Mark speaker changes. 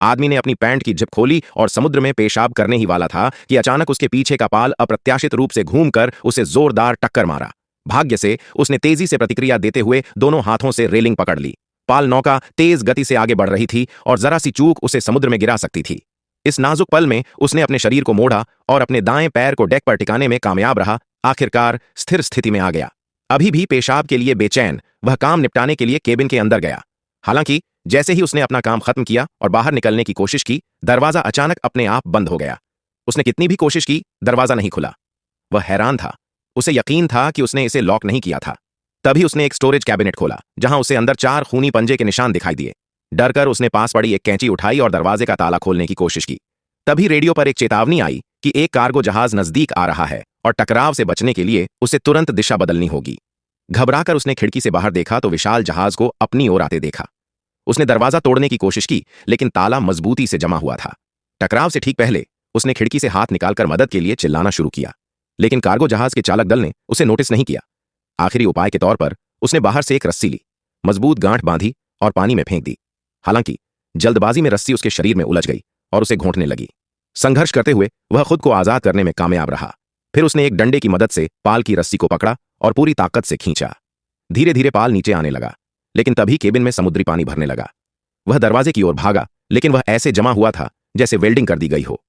Speaker 1: आदमी ने अपनी पैंट की जिप खोली और समुद्र में पेशाब करने ही वाला था कि अचानक उसके पीछे का पाल अप्रत्याशित रूप से घूमकर उसे जोरदार टक्कर मारा। भाग्य से उसने तेजी से प्रतिक्रिया देते हुए दोनों हाथों से रेलिंग पकड़ ली। पाल नौका तेज गति से आगे बढ़ रही थी और जरा सी चूक उसे समुद्र में गिरा सकती थी। इस नाजुक पल में उसने अपने शरीर को मोड़ा और अपने दाएं पैर को डेक पर टिकाने में कामयाब रहा। आखिरकार स्थिर स्थिति में आ गया। अभी भी पेशाब के लिए बेचैन, वह काम निपटाने के लिए केबिन के अंदर गया। हालांकि जैसे ही उसने अपना काम खत्म किया और बाहर निकलने की कोशिश की, दरवाजा अचानक अपने आप बंद हो गया। उसने कितनी भी कोशिश की, दरवाजा नहीं खुला। वह हैरान था। उसे यकीन था कि उसने इसे लॉक नहीं किया था। तभी उसने एक स्टोरेज कैबिनेट खोला, जहां उसे अंदर 4 खूनी पंजे के निशान दिखाई दिए। डरकर उसने पास पड़ी एक कैंची उठाई और दरवाजे का ताला खोलने की कोशिश की। तभी रेडियो पर एक चेतावनी आई कि एक कार्गो जहाज नजदीक आ रहा है और टकराव से बचने के लिए उसे तुरंत दिशा बदलनी होगी। घबराकर उसने खिड़की से बाहर देखा तो विशाल जहाज को अपनी ओर आते देखा। उसने दरवाजा तोड़ने की कोशिश की, लेकिन ताला मजबूती से जमा हुआ था। टकराव से ठीक पहले उसने खिड़की से हाथ निकालकर मदद के लिए चिल्लाना शुरू किया, लेकिन कार्गो जहाज के चालक दल ने उसे नोटिस नहीं किया। आखिरी उपाय के तौर पर उसने बाहर से एक रस्सी ली, मजबूत गांठ बांधी और पानी में फेंक दी। हालांकि जल्दबाजी में रस्सी उसके शरीर में उलझ गई और उसे घोंटने लगी। संघर्ष करते हुए वह खुद को आजाद करने में कामयाब रहा। फिर उसने एक डंडे की मदद से पाल की रस्सी को पकड़ा और पूरी ताकत से खींचा। धीरे धीरे पाल नीचे आने लगा, लेकिन तभी केबिन में समुद्री पानी भरने लगा। वह दरवाजे की ओर भागा, लेकिन वह ऐसे जमा हुआ था जैसे वेल्डिंग कर दी गई हो।